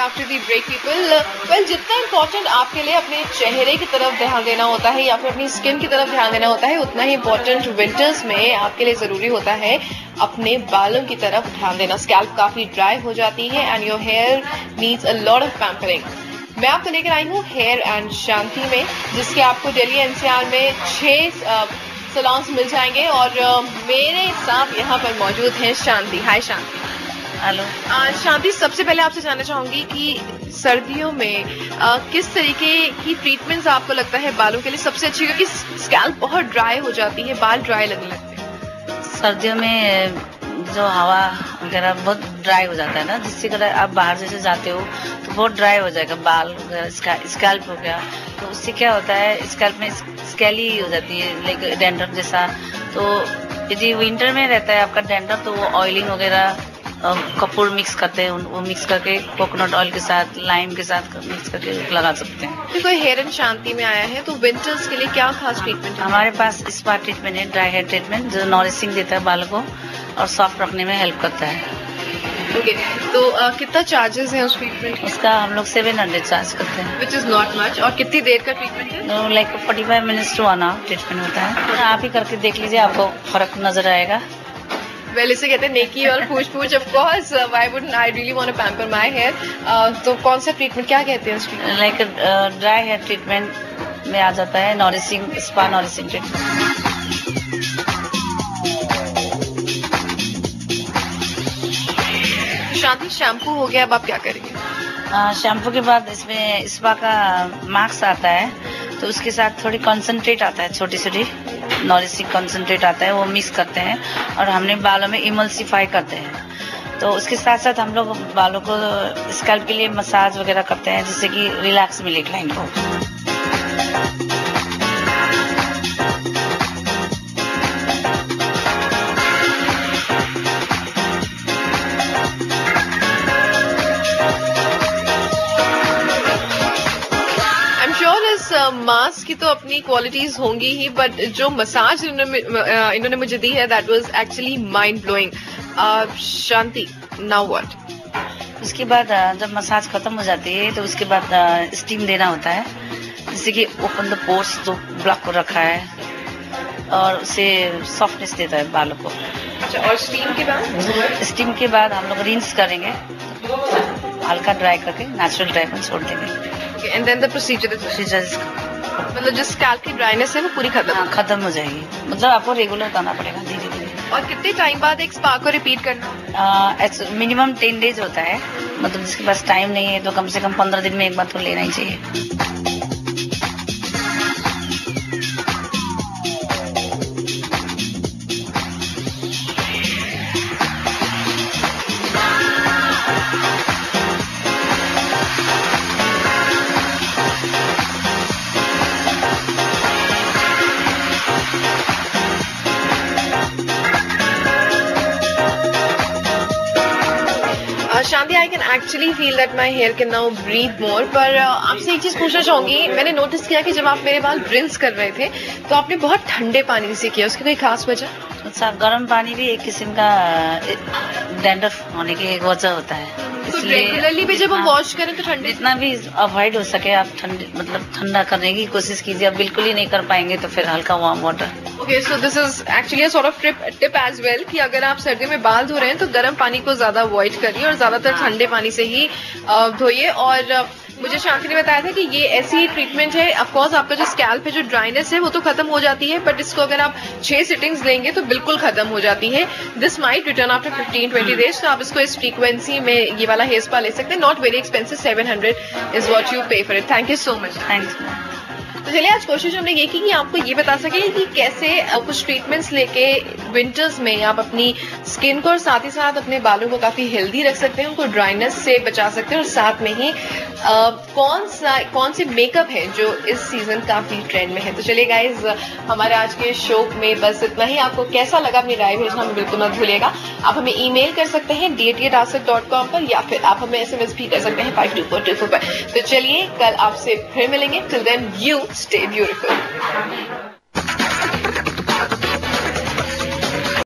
after the break, people. Well, जितना important आपके लिए अपने चेहरे की तरफ ध्यान देना होता है या फिर अपनी स्किन की तरफ ध्यान देना होता है, उतना ही इम्पोर्टेंट विंटर्स में आपके लिए जरूरी होता है अपने बालों की तरफ ध्यान देना. स्कैल्प काफी ड्राई हो जाती है and your hair needs a lot of pampering. मैं आपको लेकर आई हूँ हेयर एंड शांति में, जिसके आपको दिल्ली एनसीआर में 6 सलॉन्स मिल जाएंगे और मेरे साथ यहाँ पर मौजूद हैं शांति. हाय शांति. हेलो. शांति, सबसे पहले आपसे जानना चाहूंगी कि सर्दियों में किस तरीके की ट्रीटमेंट्स आपको लगता है बालों के लिए सबसे अच्छी, क्योंकि स्कैल्प बहुत ड्राई हो जाती है, बाल ड्राई लगने लगते हैं. सर्दियों में जो हवा वगैरह बहुत ड्राई हो जाता है ना, जिससे अगर आप बाहर जैसे जाते हो तो बहुत ड्राई हो जाएगा बाल वगैरह, स्कैल्प हो गया तो उससे क्या होता है स्कैल्प में स्कैली हो जाती है, लाइक डैंड्रफ जैसा. तो यदि विंटर में रहता है आपका डैंड्रफ तो वो ऑयलिंग वगैरह कपूर मिक्स करते हैं, वो मिक्स करके कोकोनट ऑयल के साथ लाइम के साथ मिक्स करके लगा सकते हैं. देखो, हेयर एंड शांति में आया है तो विंटर्स के लिए क्या खास ट्रीटमेंट है? हमारे पास स्पा ट्रीटमेंट है, ड्राई हेयर ट्रीटमेंट जो नॉरिशिंग देता है बालों को और सॉफ्ट रखने में हेल्प करता है. ओके, तो कितना चार्जेस है उस ट्रीटमेंट? उसका हम लोग 700 चार्ज करते हैं, विच इज नॉट मच. और कितनी देर का ट्रीटमेंट है? Like 45 minutes to 1 hour treatment होता है. आप ही करके देख लीजिए, आपको फर्क नजर आएगा. वेल, इसे कहते हैं नेकी और पूछ पूछ. Of course, why wouldn't I really want to pamper my hair. तो कौन सा ट्रीटमेंट, क्या कहते हैं उसकी? लाइक ड्राई हेयर ट्रीटमेंट में आ जाता है नॉरिशिंग, स्पा नॉरिशिंग ट्रीटमेंट. शांति, शैम्पू हो गया, अब आप क्या करेंगे? शैम्पू के बाद इसमें स्पा का मास्क आता है, तो उसके साथ थोड़ी कॉन्सेंट्रेट आता है, छोटी छोटी नॉरिशिंग कॉन्सेंट्रेट आता है, वो मिक्स करते हैं और हमने बालों में इमल्सिफाई करते हैं. तो उसके साथ साथ हम लोग बालों को स्कैल्प के लिए मसाज वगैरह करते हैं, जिससे कि रिलैक्स मिले क्लाइंट को. मास्क की तो अपनी क्वालिटीज होंगी ही, बट जो मसाज इन्होंने मुझे दी है that was actually mind blowing. Shanti, now what? उसके बाद जब मसाज खत्म हो जाती है तो उसके बाद स्टीम देना होता है, जिससे कि ओपन द पोर्स जो ब्लॉक को रखा है और उसे सॉफ्टनेस देता है बालों को. अच्छा, और स्टीम के बाद? स्टीम के बाद हम लोग रिंस करेंगे, हल्का ड्राई करके नेचुरल ड्राई पर छोड़ देंगे. एंड देन द प्रोसीजर मतलब जो स्कैल्प की ड्राइनेस है वो पूरी खत्म हो जाएगी. मतलब आपको रेगुलर करना पड़ेगा धीरे धीरे. और कितने टाइम बाद एक स्पा को रिपीट करना? मिनिमम 10 डेज होता है, मतलब जिसके पास टाइम नहीं है तो कम से कम 15 दिन में एक बार तो लेना ही चाहिए. Shanti, I can actually feel that my hair can now breathe more. पर आपसे एक चीज पूछना चाहूंगी. मैंने नोटिस किया कि जब आप मेरे बाल रिंस कर रहे थे तो आपने बहुत ठंडे पानी से किया, उसकी कोई खास वजह? अच्छा, गर्म पानी भी एक किस्म का डैंड्रफ होने की एक वजह होता है, इसलिए रेगुलरली भी जब हम वॉश करें तो ठंडे, जितना भी अवॉइड हो सके आप ठंडा करने की कोशिश कीजिए. आप बिल्कुल ही नहीं कर पाएंगे तो फिर हल्का warm water. Okay, so this is actually a sort of tip as well कि अगर आप सर्दी में बाल धो रहे हैं तो गर्म पानी को ज्यादा अवॉइड करिए और ज्यादातर ठंडे पानी से ही धोइए. और मुझे शांति ने बताया था कि ये ऐसी ट्रीटमेंट है, ऑफ कोर्स आपका जो स्कैल्प है, जो ड्राइनेस है वो तो खत्म हो जाती है, बट इसको अगर आप 6 सिटिंग्स लेंगे तो बिल्कुल खत्म हो जाती है. This might return after 15-20 days. तो आप इसको इस फ्रीक्वेंसी में ये वाला हेयर स्पा ले सकते हैं. Not very expensive, 700 is what you pay for it. Thank you so much. Thanks. तो चलिए, आज कोशिश हमने ये की कि आपको ये बता सके कि कैसे कुछ ट्रीटमेंट्स लेके विंटर्स में आप अपनी स्किन को और साथ ही साथ अपने बालों को काफी हेल्दी रख सकते हैं, उनको ड्राइनेस से बचा सकते हैं, और साथ में ही कौन से मेकअप है जो इस सीजन काफी ट्रेंड में है. तो चलिए गाइज, हमारे आज के शो में बस इतना ही. आपको कैसा लगा अपनी राय भेजना हमें बिल्कुल मत भूलिएगा. आप हमें ईमेल कर सकते हैं dat@askit.com पर, या फिर आप हमें SMS भी कर सकते हैं 52424 पर. तो चलिए, कल आपसे फिर मिलेंगे. Till then, you stay beautiful.